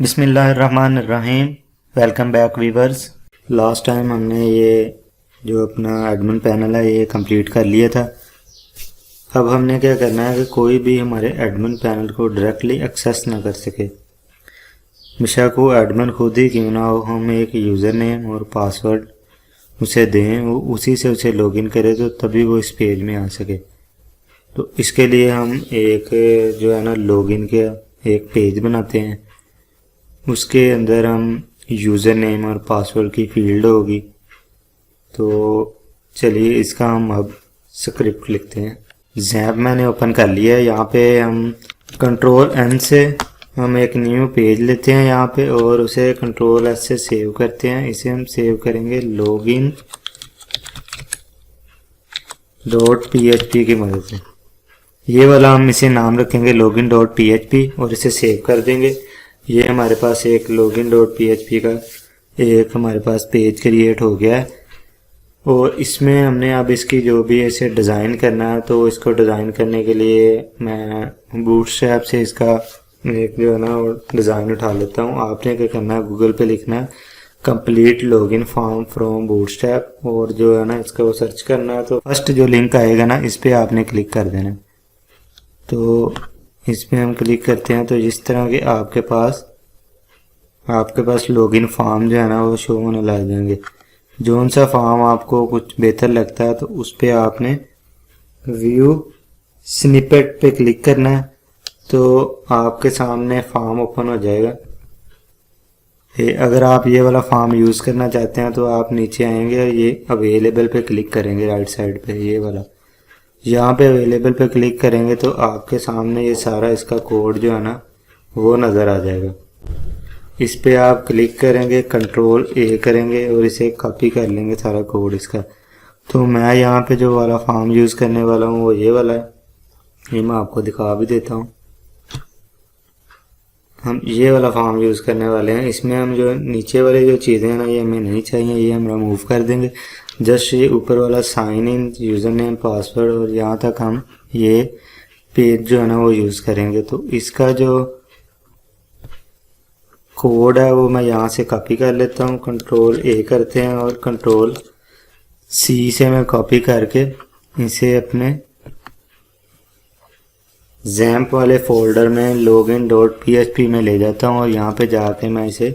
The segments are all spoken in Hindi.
बिस्मिल्लाहिर्रहमानिर्रहीम। Welcome back viewers. Last time हमने ये जो अपना एडमिन पैनल है ये कंप्लीट कर लिया था। अब हमने क्या करना है कि कोई भी हमारे एडमिन पैनल को डायरेक्टली एक्सेस ना कर सके। बेशक वो एडमिन खुद ही क्यों ना हो, हम एक यूज़र नेम और पासवर्ड उसे दें, वो उसी से उसे लॉगिन करे तो तभी वो इस पेज में आ सके। तो इसके लिए हम एक जो है ना लॉगिन के एक पेज बनाते हैं। उसके अंदर हम यूज़र नेम और पासवर्ड की फील्ड होगी। तो चलिए इसका हम अब स्क्रिप्ट लिखते हैं। ज़ैप मैंने ओपन कर लिया है। यहाँ पे हम कंट्रोल एन से हम एक न्यू पेज लेते हैं यहाँ पे, और उसे कंट्रोल एस से सेव करते हैं। इसे हम सेव करेंगे लॉगिन .php की मदद से। ये वाला हम इसे नाम रखेंगे लॉगिन .php और इसे सेव कर देंगे। ये हमारे पास एक लॉगिन .php का एक हमारे पास पेज क्रिएट हो गया है। और इसमें हमने अब इसकी जो भी इसे डिज़ाइन करना है, तो इसको डिज़ाइन करने के लिए मैं बूटस्ट्रैप से इसका एक जो है ना डिज़ाइन उठा लेता हूँ। आपने क्या करना है, गूगल पे लिखना है complete login form from bootstrap, और जो है ना इसका वो सर्च करना है। तो फर्स्ट जो लिंक आएगा ना इस पर आपने क्लिक कर देना। तो इस पर हम क्लिक करते हैं तो इस तरह के आपके पास लॉगिन फॉर्म जो है ना वो शो होने लग जाएंगे। जोन सा फॉर्म आपको कुछ बेहतर लगता है तो उस पर आपने व्यू स्निपेट पे क्लिक करना है, तो आपके सामने फॉर्म ओपन हो जाएगा। अगर आप ये वाला फॉर्म यूज़ करना चाहते हैं तो आप नीचे आएंगे और ये अवेलेबल पे क्लिक करेंगे राइट साइड पे। ये वाला यहाँ पे अवेलेबल पे क्लिक करेंगे तो आपके सामने ये सारा इसका कोड जो है ना वो नज़र आ जाएगा। इस पे आप क्लिक करेंगे, कंट्रोल ए करेंगे और इसे कॉपी कर लेंगे सारा कोड इसका। तो मैं यहाँ पे जो वाला फॉर्म यूज़ करने वाला हूँ वो ये वाला है। ये मैं आपको दिखा भी देता हूँ। हम ये वाला फॉर्म यूज़ करने वाले हैं। इसमें हम जो नीचे वाली जो चीज़ें हैं ना ये हमें नहीं चाहिए, ये हम रिमूव कर देंगे। जस्ट ये ऊपर वाला sign in, user name, password और यहाँ तक हम ये पेज जो है ना वो यूज़ करेंगे। तो इसका जो कोड है वो मैं यहाँ से कॉपी कर लेता हूँ। कंट्रोल ए करते हैं और कंट्रोल सी से मैं कॉपी करके इसे अपने ज़ैम्प वाले फोल्डर में लॉगिन .php में ले जाता हूँ और यहाँ पे जाके मैं इसे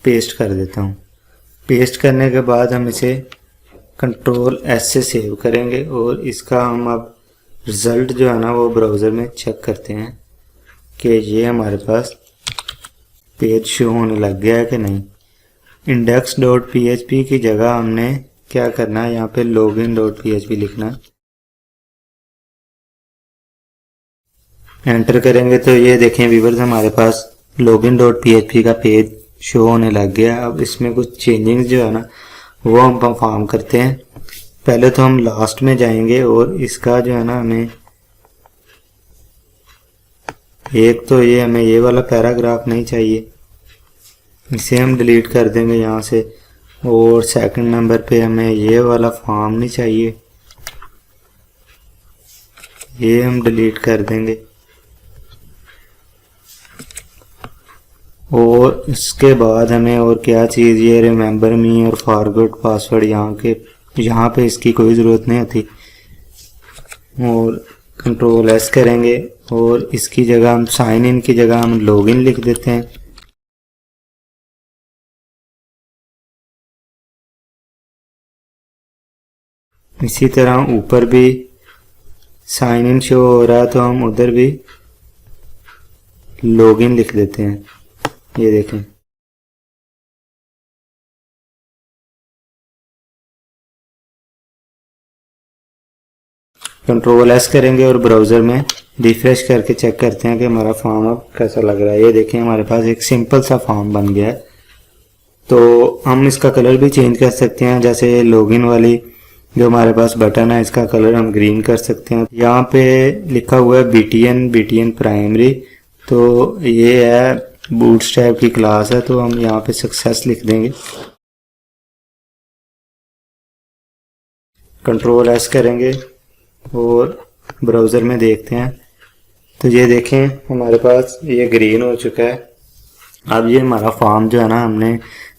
पेस्ट कर देता हूँ। पेस्ट करने के बाद हम इसे कंट्रोल एस से सेव करेंगे और इसका हम अब रिज़ल्ट जो है ना वो ब्राउज़र में चेक करते हैं कि ये हमारे पास पेज शो होने लग गया है कि नहीं। index.php की जगह हमने क्या करना है, यहाँ पे login.php लिखना है। एंटर करेंगे तो ये देखें व्यूअर्स हमारे पास login.php का पेज शो होने लग गया। अब इसमें कुछ चेंजिंग जो है ना वो हम परफॉर्म करते हैं। पहले तो हम लास्ट में जाएंगे और इसका जो है ना हमें एक तो ये हमें ये वाला पैराग्राफ नहीं चाहिए, इसे हम डिलीट कर देंगे यहाँ से। और सेकंड नंबर पे हमें ये वाला फॉर्म नहीं चाहिए, ये हम डिलीट कर देंगे। और इसके बाद हमें और क्या चीज़, ये रिमेंबर मी और फॉरगॉट पासवर्ड यहाँ पे इसकी कोई ज़रूरत नहीं होती। और कंट्रोल एस करेंगे और इसकी जगह हम साइन इन की जगह हम लॉगिन लिख देते हैं। इसी तरह ऊपर भी साइन इन शो हो रहा है तो हम उधर भी लॉगिन लिख देते हैं। ये देखें कंट्रोल एस करेंगे और ब्राउज़र में रिफ्रेश करके चेक करते हैं कि हमारा फॉर्म अब कैसा लग रहा है। ये देखें हमारे पास एक सिंपल सा फॉर्म बन गया है। तो हम इसका कलर भी चेंज कर सकते हैं। जैसे लॉगिन वाली जो हमारे पास बटन है इसका कलर हम ग्रीन कर सकते हैं। यहाँ पे लिखा हुआ है बीटीएन प्राइमरी, तो ये है बूटस्ट्रैप की क्लास है, तो हम यहाँ पे सक्सेस लिख देंगे। कंट्रोल एस करेंगे और ब्राउज़र में देखते हैं तो ये देखें हमारे पास ये ग्रीन हो चुका है। अब ये हमारा फॉर्म जो है ना हमने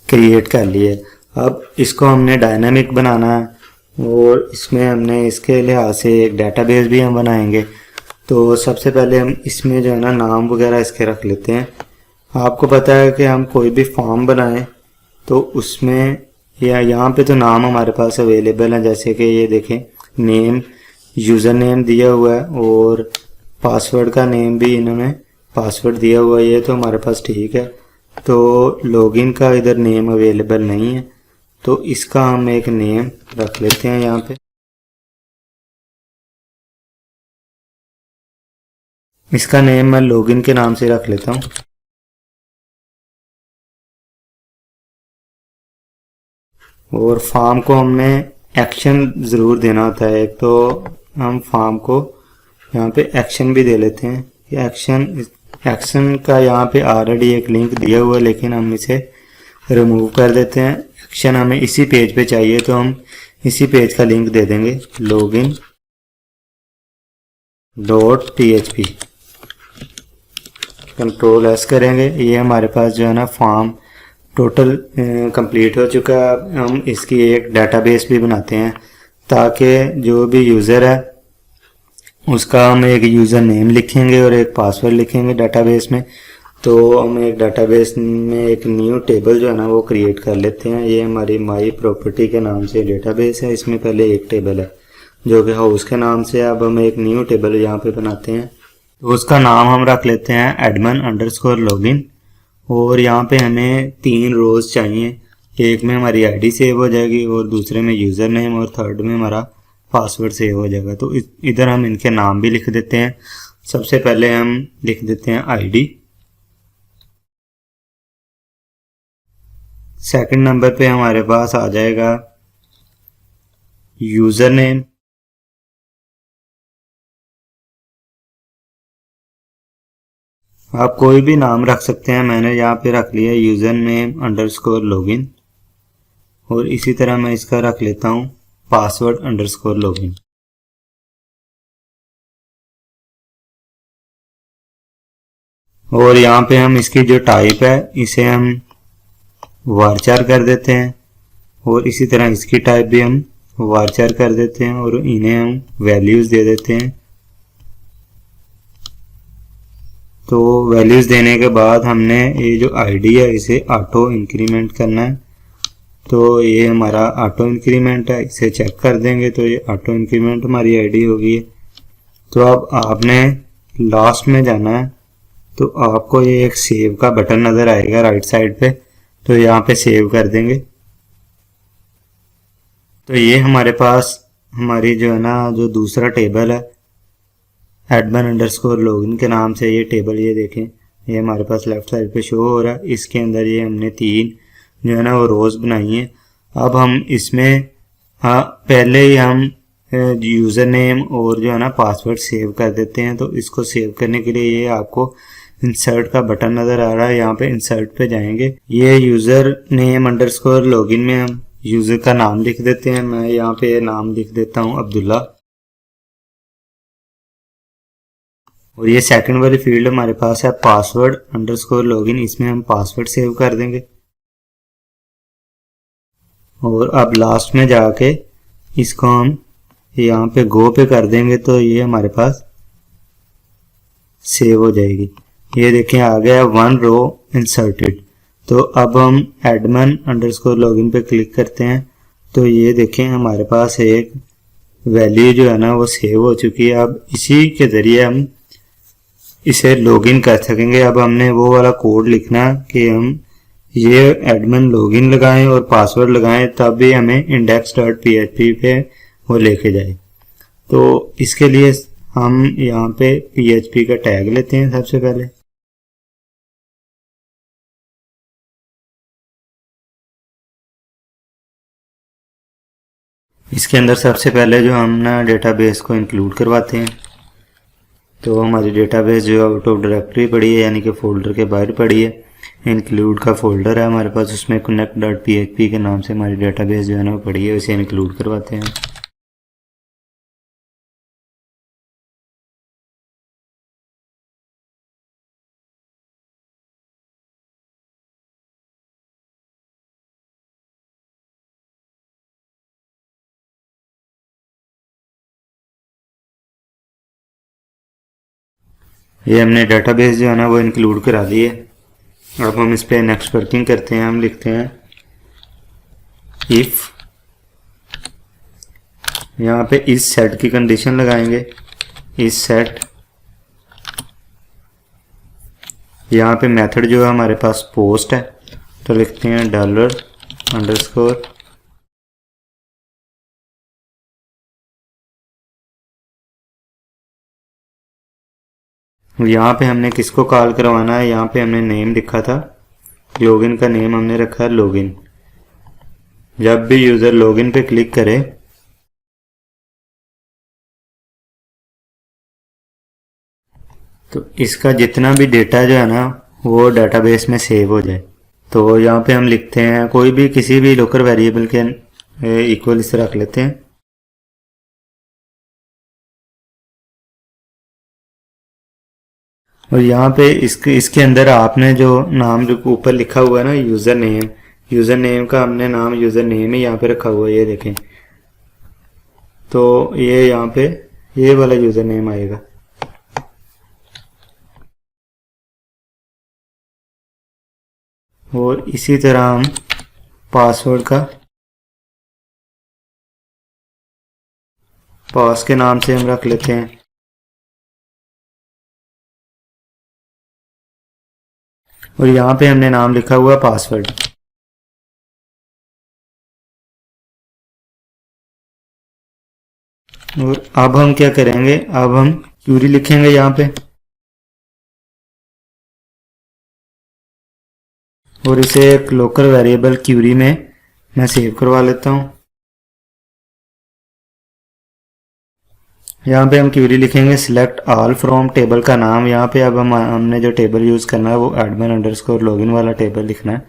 क्रिएट कर लिया है। अब इसको हमने डायनामिक बनाना है और इसमें हमने इसके लिहाज से एक डेटाबेस भी हम बनाएंगे। तो सबसे पहले हम इसमें जो है ना नाम वगैरह इसके रख लेते हैं। आपको पता है कि हम कोई भी फॉर्म बनाएं तो उसमें या यहाँ पे तो नाम हमारे पास अवेलेबल है, जैसे कि ये देखें नेम, यूज़र नेम दिया हुआ है और पासवर्ड का नेम भी इन्होंने पासवर्ड दिया हुआ है, ये तो हमारे पास ठीक है। तो लॉगिन का इधर नेम अवेलेबल नहीं है, तो इसका हम एक नेम रख लेते हैं यहाँ पे। इसका नेम मैं लॉगिन के नाम से रख लेता हूँ। और फॉर्म को हमने एक्शन ज़रूर देना होता है, एक तो हम फॉर्म को यहाँ पे एक्शन भी दे लेते हैं। ये एक्शन का यहाँ पे ऑलरेडी एक लिंक दिया हुआ है, लेकिन हम इसे रिमूव कर देते हैं। एक्शन हमें इसी पेज पे चाहिए तो हम इसी पेज का लिंक दे देंगे, login.php। कंट्रोल एस करेंगे, ये हमारे पास जो है ना फॉर्म टोटल कंप्लीट हो चुका है। हम इसकी एक डेटाबेस भी बनाते हैं ताकि जो भी यूज़र है उसका हम एक यूज़र नेम लिखेंगे और एक पासवर्ड लिखेंगे डेटाबेस में। तो हम एक डेटाबेस में एक न्यू टेबल जो है ना वो क्रिएट कर लेते हैं। ये हमारी माई प्रॉपर्टी के नाम से डेटाबेस है, इसमें पहले एक टेबल है जो कि हाउस के नाम से। अब हम एक न्यू टेबल यहाँ पे बनाते हैं, तो उसका नाम हम रख लेते हैं admin_login। और यहाँ पे हमें 3 रोज चाहिए, एक में हमारी आईडी सेव हो जाएगी और दूसरे में यूज़र नेम और थर्ड में हमारा पासवर्ड सेव हो जाएगा। तो इधर हम इनके नाम भी लिख देते हैं। सबसे पहले हम लिख देते हैं आईडी, सेकंड नंबर पे हमारे पास आ जाएगा यूज़र नेम, आप कोई भी नाम रख सकते हैं, मैंने यहाँ पे रख लिया username_login। और इसी तरह मैं इसका रख लेता हूँ password_login। और यहाँ पे हम इसकी जो टाइप है इसे हम varchar कर देते हैं और इसी तरह इसकी टाइप भी हम varchar कर देते हैं और इन्हें हम वैल्यूज दे देते हैं। तो वैल्यूज देने के बाद हमने ये जो आईडी है इसे ऑटो इंक्रीमेंट करना है। तो ये हमारा ऑटो इंक्रीमेंट है, इसे चेक कर देंगे तो ये ऑटो इंक्रीमेंट हमारी आईडी होगी। तो अब आपने लास्ट में जाना है, तो आपको ये एक सेव का बटन नज़र आएगा राइट साइड पे, तो यहाँ पे सेव कर देंगे। तो ये हमारे पास हमारी जो है ना जो दूसरा टेबल है admin_login के नाम से, ये टेबल ये देखें ये हमारे पास लेफ्ट साइड पे शो हो रहा है। इसके अंदर ये हमने 3 जो है ना वो रोज बनाई है। अब हम इसमें पहले ही हम यूज़र नेम और जो है ना पासवर्ड सेव कर देते हैं। तो इसको सेव करने के लिए ये आपको इंसर्ट का बटन नज़र आ रहा है, यहाँ पे इंसर्ट पे जाएंगे। ये यूज़र नेम_login में हम यूज़र का नाम लिख देते हैं। मैं यहाँ पे नाम लिख देता हूँ अब्दुल्ला। और ये सेकंड वाली फील्ड हमारे पास है password_login, इसमें हम पासवर्ड सेव कर देंगे। और अब लास्ट में जाके इसको हम यहाँ पे गो पे कर देंगे तो ये हमारे पास सेव हो जाएगी। ये देखें आ गया 1 रो इंसर्टेड। तो अब हम admin_login पे क्लिक करते हैं तो ये देखें हमारे पास एक वैल्यू जो है ना वो सेव हो चुकी है। अब इसी के ज़रिए हम इसे लॉगिन कर सकेंगे। अब हमने वो वाला कोड लिखना कि हम ये एडमिन लॉगिन लगाएं और पासवर्ड लगाएं, तब भी हमें index.php पे वो लेके जाए। तो इसके लिए हम यहाँ पे php का टैग लेते हैं सबसे पहले। इसके अंदर सबसे पहले जो हम ना डेटाबेस को इंक्लूड करवाते हैं। तो हमारी डेटाबेस जो आउट ऑफ डायरेक्टरी पड़ी है, यानी कि फोल्डर के बाहर पड़ी है। इंक्लूड का फोल्डर है हमारे पास, उसमें connect.php के नाम से हमारी डेटाबेस जो है ना वो पड़ी है, उसे इंक्लूड करवाते हैं। ये हमने डेटाबेस जो है ना वो इंक्लूड करा दी है। अब हम इस पर नेक्स्ट वर्किंग करते हैं। हम लिखते हैं इफ़, यहाँ पे इस सेट की कंडीशन लगाएंगे, इस सेट, यहाँ पे मेथड जो है हमारे पास पोस्ट है तो लिखते हैं डॉलर अंडरस्कोर यहाँ पे हमने किसको कॉल करवाना है, यहाँ पे हमने नेम लिखा था, लॉगिन का नेम हमने रखा है लॉगिन। जब भी यूज़र लॉगिन पे क्लिक करे तो इसका जितना भी डेटा जो है ना वो डेटाबेस में सेव हो जाए। तो यहाँ पे हम लिखते हैं कोई भी किसी भी लोकल वेरिएबल के इक्वल इसे रख लेते हैं। और यहाँ पे इसके अंदर आपने जो नाम जो ऊपर लिखा हुआ है ना यूज़र नेम का हमने नाम यूज़र नेम ही यहाँ पे रखा हुआ है, ये देखें। तो ये यहाँ पे ये वाला यूज़र नेम आएगा। और इसी तरह हम पासवर्ड का पास के नाम से हम रख लेते हैं। और यहाँ पे हमने नाम लिखा हुआ पासवर्ड। और अब हम क्या करेंगे, अब हम क्यूरी लिखेंगे यहाँ पे और इसे एक लोकल वेरिएबल क्यूरी में मैं सेव करवा लेता हूँ। यहाँ पे हम क्यूरी लिखेंगे सिलेक्ट ऑल फ्रॉम टेबल का नाम। यहाँ पे अब हमने जो टेबल यूज़ करना है वो एडमिन अंडरस्कोर लॉगिन वाला टेबल लिखना है।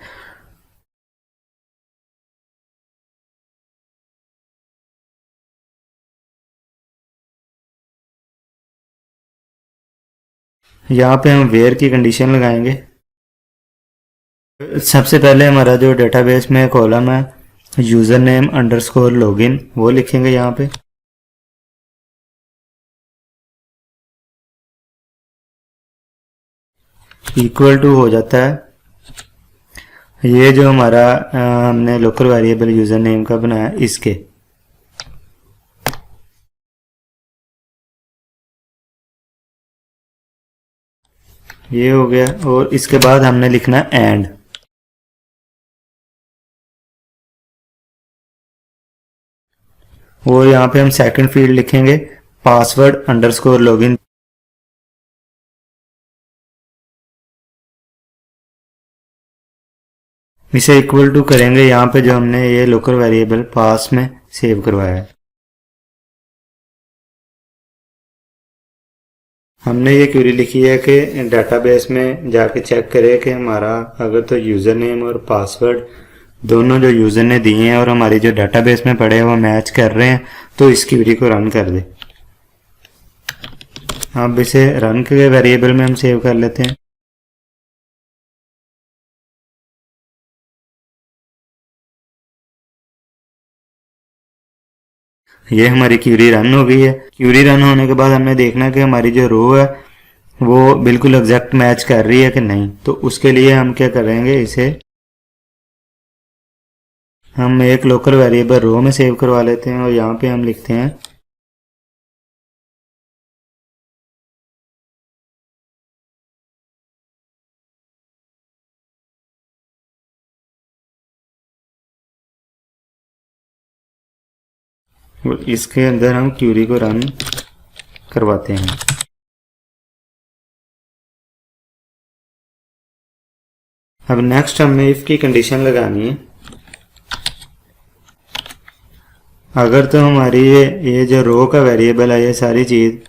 यहाँ पे हम वेयर की कंडीशन लगाएंगे। सबसे पहले हमारा जो डेटाबेस में कॉलम है यूज़र नेम अंडरस्कोर लॉगिन वो लिखेंगे यहाँ पे। इक्वल टू हो जाता है ये जो हमारा हमने लोकल वेरिएबल यूज़र नेम का बनाया इसके। ये हो गया। और इसके बाद हमने लिखना एंड। और यहाँ पे हम सेकंड फील्ड लिखेंगे पासवर्ड अंडरस्कोर लॉगिन। इसे इक्वल टू करेंगे यहाँ पे जो हमने ये लोकल वेरिएबल पास में सेव करवाया है। हमने ये क्वेरी लिखी है कि डेटाबेस में जाके चेक करें कि हमारा अगर तो यूज़र नेम और पासवर्ड दोनों जो यूज़र ने दिए हैं और हमारी जो डेटाबेस में पड़े हैं वो मैच कर रहे हैं तो इस क्वेरी को रन कर दे। अब इसे रन के वेरिएबल में हम सेव कर लेते हैं। ये हमारी क्यूरी रन हो गई है। क्यूरी रन होने के बाद हमने देखना है कि हमारी जो रो है वो बिल्कुल एग्जैक्ट मैच कर रही है कि नहीं। तो उसके लिए हम क्या करेंगे, इसे हम एक लोकल वेरिएबल रो में सेव करवा लेते हैं और यहाँ पे हम लिखते हैं और इसके अंदर हम क्यूरी को रन करवाते हैं। अब नेक्स्ट हमें इफ की कंडीशन लगानी है। अगर तो हमारी ये जो रो का वेरिएबल है ये सारी चीज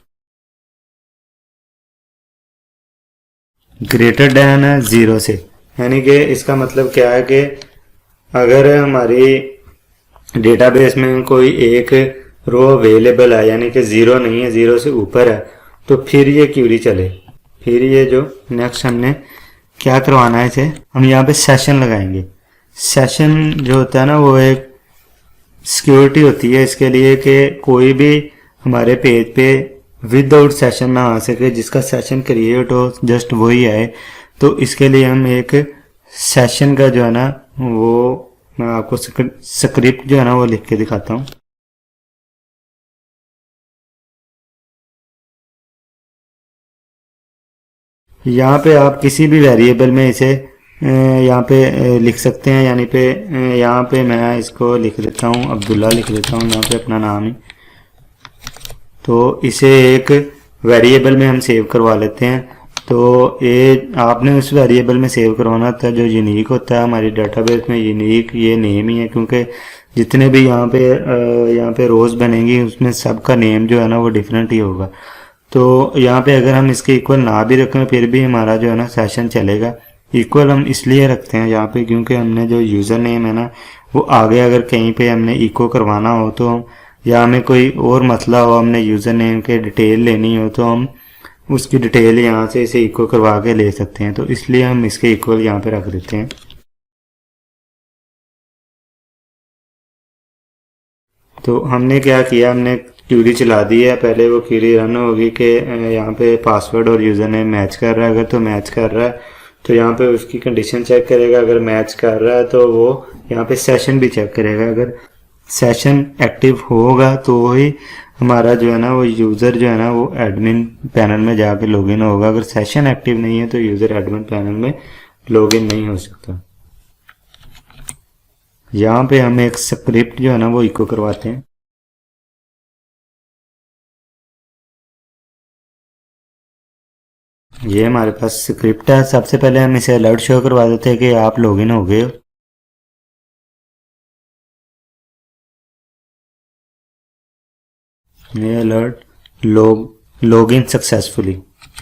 ग्रेटर देन है 0 से, यानी कि इसका मतलब क्या है कि अगर हमारी डेटाबेस में कोई एक रो अवेलेबल है यानी कि 0 नहीं है, 0 से ऊपर है, तो फिर ये क्यूरी चले। फिर ये जो नेक्स्ट हमने क्या करवाना है, इसे हम यहाँ पे सेशन लगाएंगे। सेशन जो होता है ना वो एक सिक्योरिटी होती है इसके लिए कि कोई भी हमारे पेज पे विदाउट सेशन ना आ सके, जिसका सेशन क्रिएट हो जस्ट वही आए। तो इसके लिए हम एक सेशन का जो है ना वो मैं आपको स्क्रिप्ट जो है ना वो लिख के दिखाता हूँ। यहाँ पे आप किसी भी वेरिएबल में इसे यहाँ पे लिख सकते हैं, यानी पे यहाँ पे मैं इसको लिख देता हूँ, अब्दुल्ला लिख देता हूँ यहाँ पे अपना नाम ही। तो इसे एक वेरिएबल में हम सेव करवा लेते हैं। तो ये आपने उस वेरिएबल में सेव करवाना था जो यूनिक होता है हमारी डेटाबेस में। यूनिक ये नेम ही है, क्योंकि जितने भी यहाँ पे रोज़ बनेंगी उसमें सबका नेम जो है ना वो डिफरेंट ही होगा। तो यहाँ पे अगर हम इसके इक्वल ना भी रखें फिर भी हमारा जो है ना सेशन चलेगा। इक्वल हम इसलिए रखते हैं यहाँ पे क्योंकि हमने जो यूज़र नेम है ना वो आगे अगर कहीं पे हमने इको करवाना हो तो, या हमें कोई और मसला हो, हमने यूज़र नेम के डिटेल लेनी हो तो हम उसकी डिटेल यहाँ से इसे इको करवा के ले सकते हैं। तो इसलिए हम इसके इक्वल यहाँ पे रख देते हैं। तो हमने क्या किया, हमने क्यूरी चला दी है। पहले वो क्यूरी रन होगी कि यहाँ पे पासवर्ड और यूज़र नेम मैच कर रहा है। अगर तो मैच कर रहा है तो यहाँ पे उसकी कंडीशन चेक करेगा। अगर मैच कर रहा है तो वो यहाँ पे सेशन भी चेक करेगा। अगर सेशन एक्टिव होगा तो ही हमारा जो है ना वो यूज़र जो है ना वो एडमिन पैनल में जाके लॉगिन होगा। अगर सेशन एक्टिव नहीं है तो यूज़र एडमिन पैनल में लॉगिन नहीं हो सकता। यहाँ पे हम एक स्क्रिप्ट जो है ना वो इको करवाते हैं। ये हमारे पास स्क्रिप्ट है। सबसे पहले हम इसे अलर्ट शो करवा देते हैं कि आप लॉगिन हो गए हो। ये alert login successfully,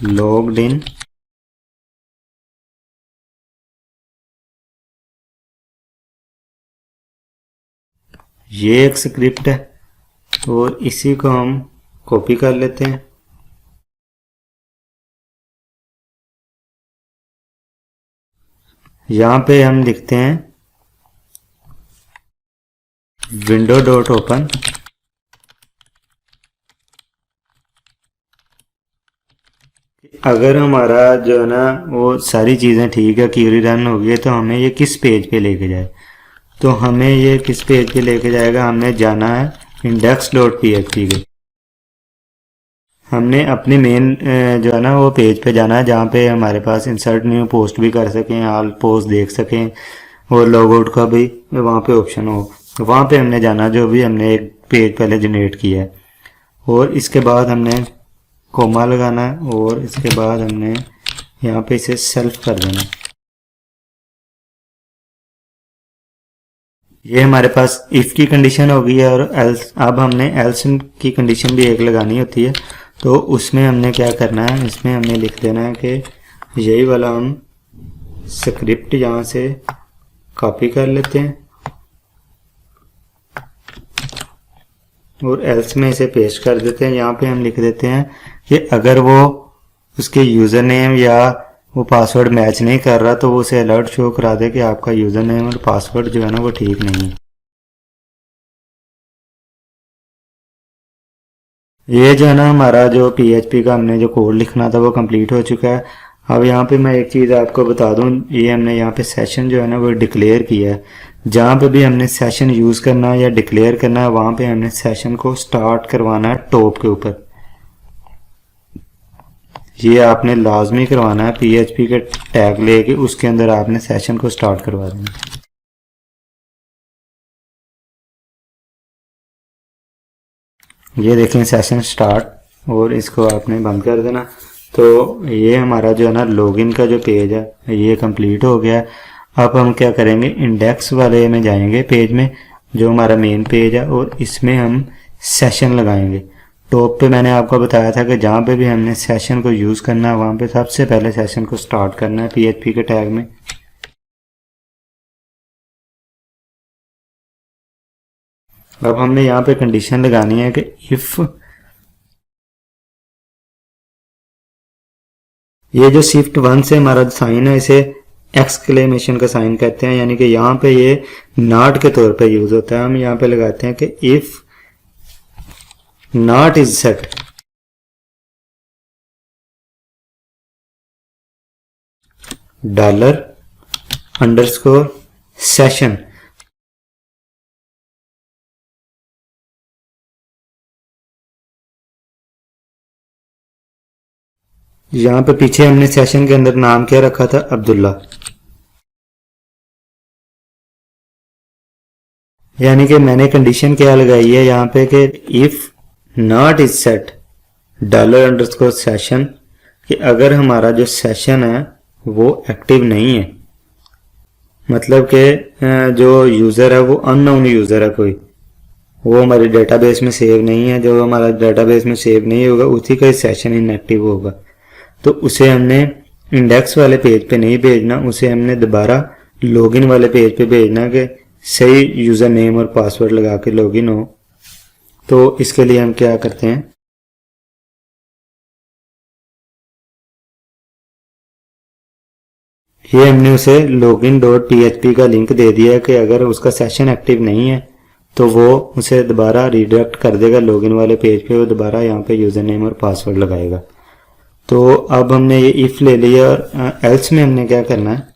logged in. ये एक स्क्रिप्ट है और इसी को हम कॉपी कर लेते हैं। यहाँ पे हम लिखते हैं विंडो डॉट ओपन। अगर हमारा जो है ना वो सारी चीज़ें ठीक है, क्यूरी रन हो गई है, तो हमें ये किस पेज पे लेके जाए। तो हमें ये किस पेज पे लेके जाएगा, हमने जाना है index.php के। हमने अपने मेन जो है ना वो पेज पे जाना है जहाँ पे हमारे पास इंसर्ट न्यू पोस्ट भी कर सकें, ऑल पोस्ट देख सकें और लॉग आउट का भी वहाँ पे ऑप्शन हो। वहाँ पे हमने जाना जो भी हमने एक पेज पहले जनरेट किया है। और इसके बाद हमने कोमा लगाना है और इसके बाद हमने यहाँ पे इसे सेल्फ कर देना। ये हमारे पास इफ़ की कंडीशन हो गई है और एल्स। अब हमने एल्स की कंडीशन भी एक लगानी होती है। तो उसमें हमने क्या करना है, इसमें हमने लिख देना है कि यही वाला हम स्क्रिप्ट यहाँ से कॉपी कर लेते हैं और एल्स में इसे पेस्ट कर देते हैं। यहाँ पे हम लिख देते हैं कि अगर वो उसके यूज़र नेम या वो पासवर्ड मैच नहीं कर रहा तो वो उसे अलर्ट शो करा दे कि आपका यूज़र नेम और पासवर्ड जो है ना वो ठीक नहीं है। ये जो है ना हमारा जो PHP का हमने जो कोड लिखना था वो कंप्लीट हो चुका है। अब यहाँ पे मैं एक चीज़ आपको बता दूँ, ये हमने यहाँ पे सेशन जो है ना वो डिक्लेयर किया है। जहाँ पे भी हमने सेशन यूज़ करना है या डिक्लेयर करना है वहाँ पे हमने सेशन को स्टार्ट करवाना है टॉप के ऊपर। ये आपने लाजमी करवाना है, PHP के टैग लेके उसके अंदर आपने सेशन को स्टार्ट करवा देना। ये देखें सेशन स्टार्ट और इसको आपने बंद कर देना। तो ये हमारा जो है ना लॉगिन का जो पेज है ये कंप्लीट हो गया। अब हम क्या करेंगे, इंडेक्स वाले में जाएंगे पेज में जो हमारा मेन पेज है और इसमें हम सेशन लगाएंगे। टॉप पे मैंने आपको बताया था कि जहाँ पे भी हमने सेशन को यूज़ करना है वहाँ पे सबसे पहले सेशन को स्टार्ट करना है PHP के टैग में। अब हमने यहाँ पे कंडीशन लगानी है कि इफ़ ये जो शिफ्ट 1 से हमारा साइन है इसे एक्सक्लेमेशन का साइन कहते हैं, यानी कि यहाँ पे ये नॉट के तौर पे यूज़ होता है। हम यहाँ पे लगाते हैं कि if not is set $_session। यहाँ पे पीछे हमने सेशन के अंदर नाम क्या रखा था, अब्दुल्ला। यानी कि मैंने कंडीशन क्या लगाई है यहाँ पे कि if not is set $_session, कि अगर हमारा जो सेशन है वो एक्टिव नहीं है, मतलब कि जो यूज़र है वो अननोन यूज़र है, कोई वो हमारे डेटाबेस में सेव नहीं है, जो हमारा डेटाबेस में सेव नहीं होगा उसी का सेशन इनएक्टिव होगा, तो उसे हमने इंडेक्स वाले पेज पे नहीं भेजना, उसे हमने दोबारा लॉगिन वाले पेज पे भेजना कि सही यूज़र नेम और पासवर्ड लगा के लॉगिन हो। तो इसके लिए हम क्या करते हैं, ये हमने उसे login.php का लिंक दे दिया है कि अगर उसका सेशन एक्टिव नहीं है तो वो उसे दोबारा रिडायरेक्ट कर देगा लॉगिन वाले पेज पे, वो दोबारा यहाँ पे यूज़र नेम और पासवर्ड लगाएगा। तो अब हमने ये इफ ले लिया और एल्स में हमने क्या करना है,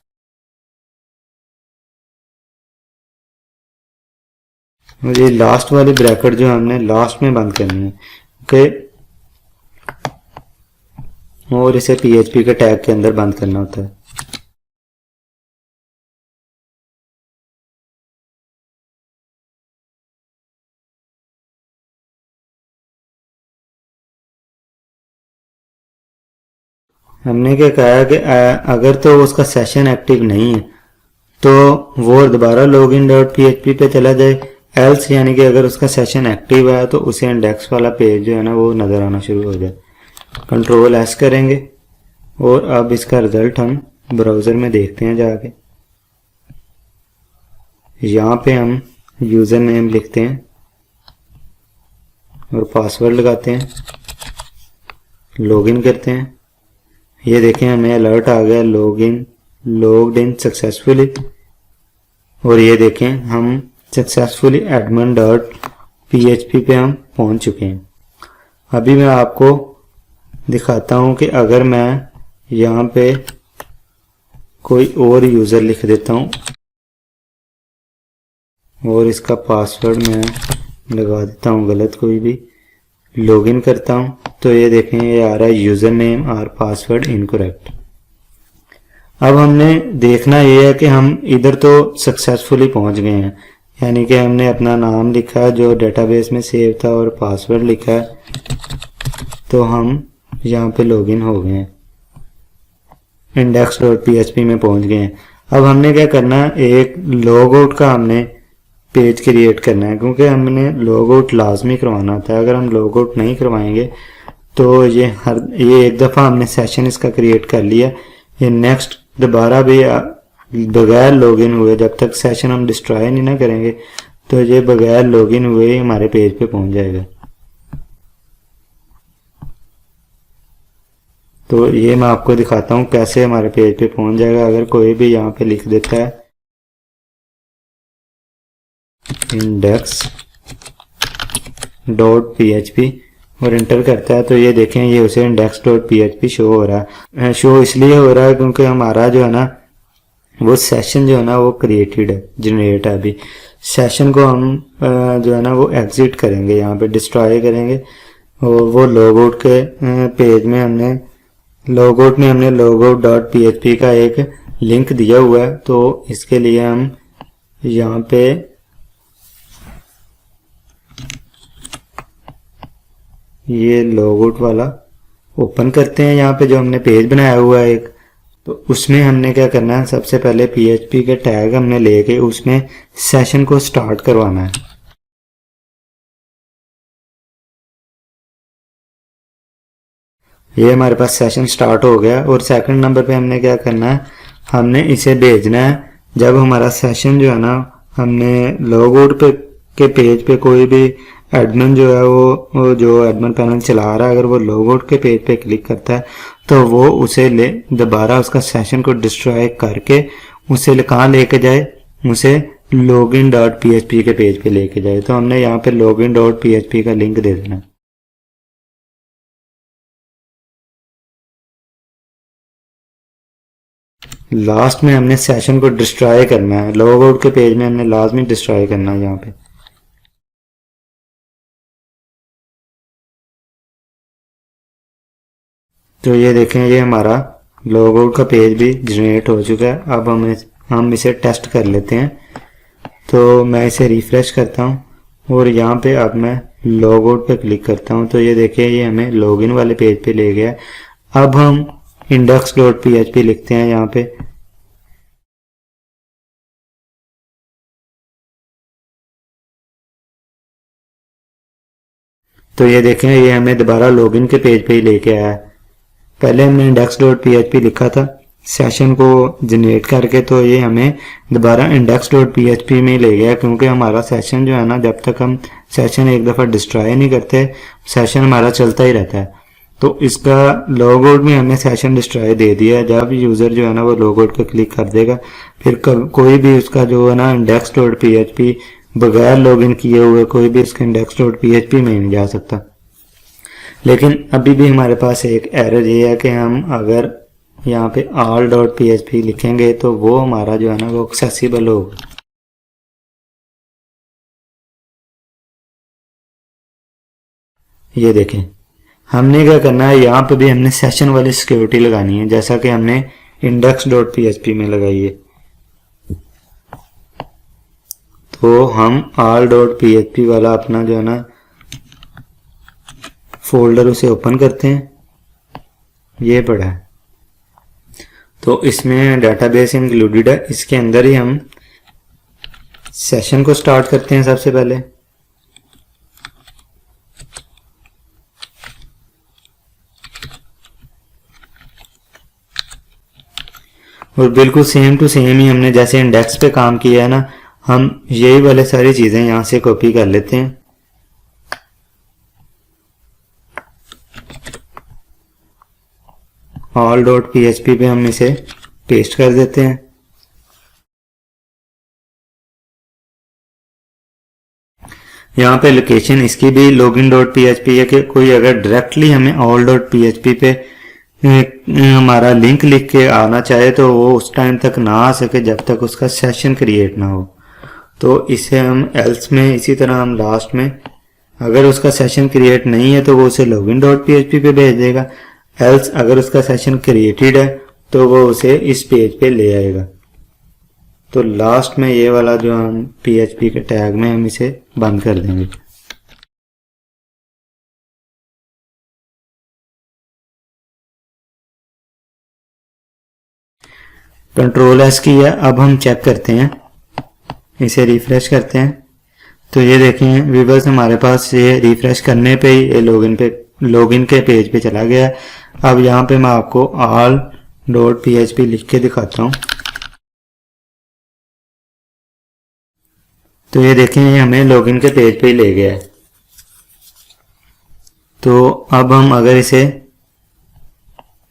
ये लास्ट वाली ब्रैकेट जो हमने लास्ट में बंद करनी है, ओके, और इसे PHP के टैग के अंदर बंद करना होता है। हमने क्या कहा है कि अगर तो उसका सेशन एक्टिव नहीं है तो वो दोबारा login.php पे चला जाए, एल्स यानी कि अगर उसका सेशन एक्टिव है तो उसे इंडेक्स वाला पेज जो है ना वो नज़र आना शुरू हो जाए। Ctrl+S करेंगे और अब इसका रिजल्ट हम ब्राउज़र में देखते हैं जाके। यहाँ पे हम यूज़र नेम लिखते हैं और पासवर्ड लगाते हैं, लॉगिन करते हैं, ये देखें हमें अलर्ट आ गया लॉग्ड इन सक्सेसफुली, और ये देखें हम सक्सेसफुली admin.php पे हम पहुंच चुके हैं। अभी मैं आपको दिखाता हूं कि अगर मैं यहाँ पे कोई और यूज़र लिख देता हूं और इसका पासवर्ड मैं लगा देता हूं गलत कोई भी, लॉगिन करता हूं तो ये देखें ये आ रहा है यूज़र नेम और पासवर्ड इनकरेक्ट। अब हमने देखना ये है कि हम इधर तो सक्सेसफुली पहुंच गए हैं, यानी कि हमने अपना नाम लिखा जो डेटाबेस में सेव था और पासवर्ड लिखा है, तो हम यहाँ पे लॉगिन हो गए हैं, index.php में पहुंच गए हैं। अब हमने क्या करना है, एक लॉग आउट का हमने पेज क्रिएट करना है, क्योंकि हमने लॉग आउट लाजमी करवाना होता है। अगर हम लॉग आउट नहीं करवाएंगे तो ये एक दफ़ा हमने सेशन इसका क्रिएट कर लिया, ये नेक्स्ट दोबारा भी बगैर लॉगिन हुए, जब तक सेशन हम डिस्ट्रॉय नहीं ना करेंगे तो ये बगैर लॉगिन हुए ही हमारे पेज पे पहुंच जाएगा। तो ये मैं आपको दिखाता हूँ कैसे हमारे पेज पे पहुंच जाएगा। अगर कोई भी यहाँ पे लिख देता है index.php और इंटर करता है तो ये देखें ये उसे index.php शो हो रहा है। शो इसलिए हो रहा है क्योंकि हमारा जो है ना वो सेशन जो है ना वो क्रिएटेड है, जनरेट है। अभी सेशन को हम जो है ना वो एग्जिट करेंगे, यहाँ पे डिस्ट्रॉय करेंगे, और वो लॉग आउट के पेज में हमने logout.php का एक लिंक दिया हुआ है, तो इसके लिए हम यहाँ पे ये लॉगआउट वाला ओपन करते हैं, यहाँ पे जो हमने पेज बनाया हुआ है एक, तो उसमें हमने क्या करना है, सबसे पहले PHP के टैग हमने लेके उसमें सेशन को स्टार्ट करवाना है। ये हमारे पास सेशन स्टार्ट हो गया, और सेकंड नंबर पे हमने क्या करना है, हमने इसे भेजना है जब हमारा सेशन जो है ना, हमने लॉग आउट पे के पेज पे कोई भी एडमिन जो है वो जो एडमिन पैनल चला रहा है, अगर वो लॉग आउट के पेज पे क्लिक करता है तो वो उसे दोबारा उसका सेशन को डिस्ट्रॉय करके उसे कहाँ लेके जाए, उसे login.php के पेज पे लेके जाए। तो हमने यहाँ पे login.php का लिंक दे देना। लास्ट में हमने सेशन को डिस्ट्रॉय करना है, लॉग आउट के पेज में हमने लाजमी डिस्ट्रॉय करना है यहाँ पे। तो ये देखें, ये हमारा लॉग आउट का पेज भी जनरेट हो चुका है। अब हम इसे टेस्ट कर लेते हैं। तो मैं इसे रिफ्रेश करता हूँ और यहाँ पे अब मैं लॉग आउट पे क्लिक करता हूँ। तो ये देखिए, ये हमें लॉगिन वाले पेज पे ले गया। अब हम index.php लिखते हैं यहाँ पे। तो ये देखें, ये हमें दोबारा लॉगिन के पेज पे ही लेके आया है। पहले हमने index.php लिखा था सेशन को जनरेट करके, तो ये हमें दोबारा index.php में ले गया, क्योंकि हमारा सेशन जो है ना, जब तक हम सेशन एक दफ़ा डिस्ट्रॉय नहीं करते, सेशन हमारा चलता ही रहता है। तो इसका लॉग आउट में हमने सेशन डिस्ट्रॉय दे दिया है। जब यूज़र जो है ना वो लॉग आउट पे क्लिक कर देगा, फिर कोई भी उसका जो है ना index.php बगैर लॉगिन किए हुए कोई भी इसके index.php में नहीं जा सकता। लेकिन अभी भी हमारे पास एक एरर ये है कि हम अगर यहाँ पे all.php लिखेंगे तो वो हमारा जो है ना वो एक्सेसिबल होगा। ये देखें, हमने क्या करना है, यहाँ पे भी हमने सेशन वाली सिक्योरिटी लगानी है, जैसा कि हमने index.php में लगाई है। तो हम all.php वाला अपना जो है ना फोल्डर उसे ओपन करते हैं, ये पड़ा है। तो इसमें डेटाबेस इंक्लूडेड है, इसके अंदर ही हम सेशन को स्टार्ट करते हैं सबसे पहले। और बिल्कुल सेम टू सेम ही हमने जैसे इंडेक्स पे काम किया है ना, हम यही वाले सारी चीजें यहां से कॉपी कर लेते हैं। all.php पे हम इसे पेस्ट कर देते हैं। यहाँ पे लोकेशन इसकी भी login.php है कि कोई अगर डायरेक्टली हमें all.php पे हमारा लिंक लिख के आना चाहे तो वो उस टाइम तक ना आ सके जब तक उसका सेशन क्रिएट ना हो। तो इसे हम एल्स में, इसी तरह हम लास्ट में अगर उसका सेशन क्रिएट नहीं है तो वो उसे login.php पे भेज देगा, एल्स अगर उसका सेशन क्रिएटेड है तो वो उसे इस पेज पे ले आएगा। तो लास्ट में ये वाला जो हम PHP के टैग में हम इसे बंद कर देंगे। Ctrl+S की है। अब हम चेक करते हैं, इसे रिफ्रेश करते हैं। तो ये देखें व्यूअर्स, हमारे पास ये रिफ्रेश करने पे ही ये लॉगिन के पेज पे चला गया। अब यहाँ पे मैं आपको all.php लिख के दिखाता हूँ। तो ये देखें, ये हमें लॉगिन के पेज पे ही ले गया है। तो अब हम अगर इसे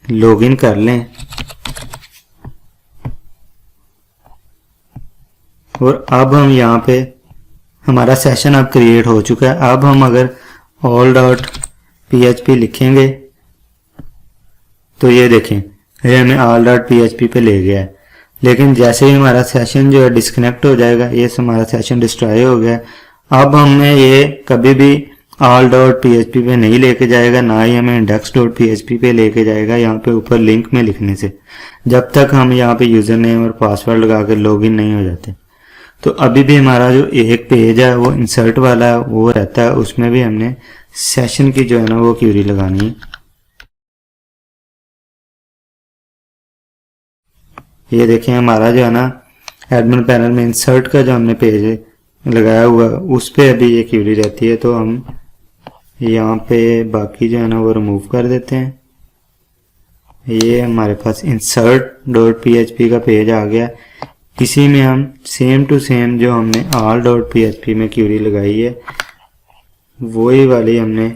लॉगिन कर लें और अब हम यहाँ पे हमारा सेशन अब क्रिएट हो चुका है। अब हम अगर all.php लिखेंगे तो ये देखें, ये हमें all.php पे ले गया है। लेकिन जैसे ही हमारा सेशन जो है डिस्कनेक्ट हो जाएगा, ये हमारा सेशन डिस्ट्रॉय हो गया। अब हमें ये कभी भी all.php पे नहीं लेके जाएगा, ना ही हमें index.php पे लेके जाएगा यहाँ पे ऊपर लिंक में लिखने से, जब तक हम यहाँ पे यूजर नेम और पासवर्ड लगा कर लॉगिन नहीं हो जाते। तो अभी भी हमारा जो एक पेज है वो इंसर्ट वाला है, वो रहता है, उसमें भी हमने सेशन की जो है ना वो क्यूरी लगानी है। ये देखें, हमारा जो है ना एडमिन पैनल में इंसर्ट का जो हमने पेज लगाया हुआ है उस पे अभी ये क्यूरी रहती है। तो हम यहाँ पे बाकी जो है ना वो रिमूव कर देते हैं। ये हमारे पास insert.php का पेज आ गया। इसी में हम सेम टू सेम जो हमने all.php में क्यूरी लगाई है वही वाली हमने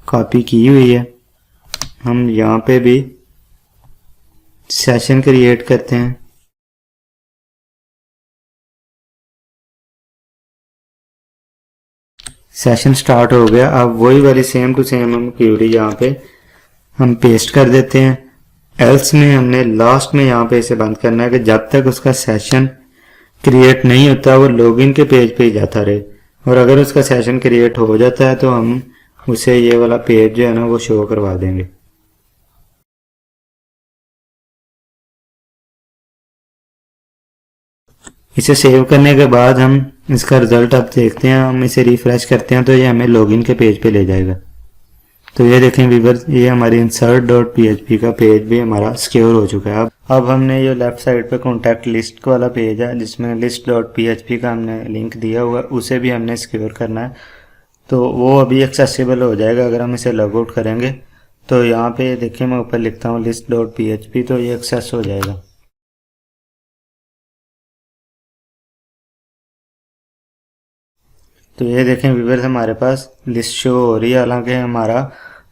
कॉपी की हुई है। हम यहाँ पे भी सेशन क्रिएट करते हैं। सेशन स्टार्ट हो गया। अब वही वाली सेम टू सेम हम क्यूरी यहाँ पे हम पेस्ट कर देते हैं एल्स में हमने लास्ट में यहाँ पे इसे बंद करना है कि जब तक उसका सेशन क्रिएट नहीं होता वो लॉगिन के पेज पे ही जाता रहे, और अगर उसका सेशन क्रिएट हो जाता है तो हम उसे ये वाला पेज जो है ना वो शो करवा देंगे। इसे सेव करने के बाद हम इसका रिजल्ट अब देखते हैं। हम इसे रिफ्रेश करते हैं तो ये हमें लॉगिन के पेज पे ले जाएगा। तो ये देखें व्यूअर्स, ये हमारी insert.php का पेज भी हमारा सिक्योर हो चुका है। अब हमने ये लेफ्ट साइड पे कॉन्टैक्ट लिस्ट वाला पेज है जिसमें list.php का हमने लिंक दिया हुआ है, उसे भी हमने सिक्योर करना है। तो वो अभी एक्सेसिबल हो जाएगा अगर हम इसे लॉग आउट करेंगे। तो यहाँ पे देखिए मैं ऊपर लिखता हूँ list.php, तो ये एक्सेस हो जाएगा। तो ये देखें व्यूअर्स, हमारे पास लिस्ट शो हो रही है, हालांकि हमारा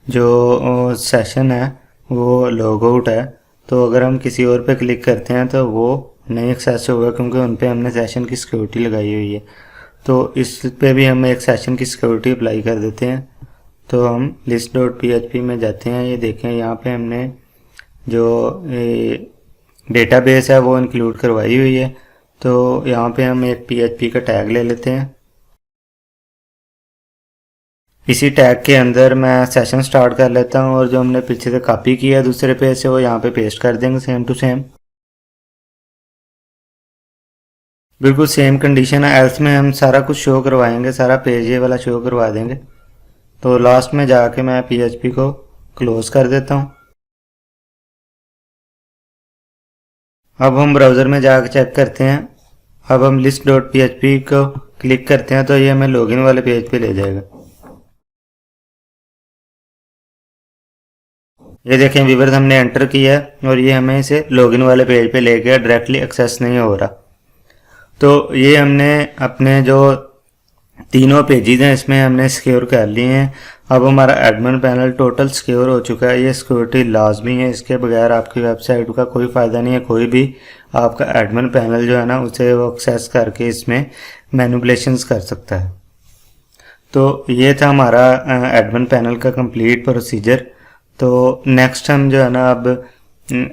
जो सेशन है वो लॉग आउट है। तो अगर हम किसी और पे क्लिक करते हैं तो वो नहीं एक्सेस होगा क्योंकि उन पे हमने सेशन की सिक्योरिटी लगाई हुई है। तो इस पे भी हम एक सेशन की सिक्योरिटी अप्लाई कर देते हैं। तो हम list.php में जाते हैं। ये देखें यहाँ पे हमने जो डेटाबेस है वो इंक्लूड करवाई हुई है। तो यहाँ पे हम एक php का टैग ले लेते हैं। इसी टैग के अंदर मैं सेशन स्टार्ट कर लेता हूँ और जो हमने पीछे से कॉपी किया दूसरे पेज से वो यहाँ पे पेस्ट कर देंगे सेम टू सेम। बिल्कुल सेम कंडीशन है। एल्स में हम सारा कुछ शो करवाएंगे, सारा पेज ये वाला शो करवा देंगे। तो लास्ट में जाके मैं php को क्लोज कर देता हूँ। अब हम ब्राउज़र में जाकर चेक करते हैं। अब हम list.php को क्लिक करते हैं तो ये हमें लॉगिन वाले पेज पे ले जाएगा। ये देखें व्यूअर्स, हमने एंटर किया है और ये हमें इसे लॉगिन वाले पेज पे ले गया, डायरेक्टली एक्सेस नहीं हो रहा। तो ये हमने अपने जो तीनों पेजेस हैं इसमें हमने सिक्योर कर लिए हैं। अब हमारा एडमिन पैनल टोटल सिक्योर हो चुका है। ये सिक्योरिटी लाजमी है, इसके बगैर आपकी वेबसाइट का कोई फ़ायदा नहीं है। कोई भी आपका एडमिन पैनल जो है ना उसे वो एक्सेस करके इसमें मैनिपुलेशंस कर सकता है। तो ये था हमारा एडमिन पैनल का कंप्लीट प्रोसीजर। तो नेक्स्ट हम जो है ना अब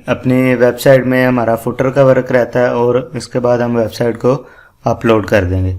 अपनी वेबसाइट में हमारा फुटर का वर्क रहता है और इसके बाद हम वेबसाइट को अपलोड कर देंगे।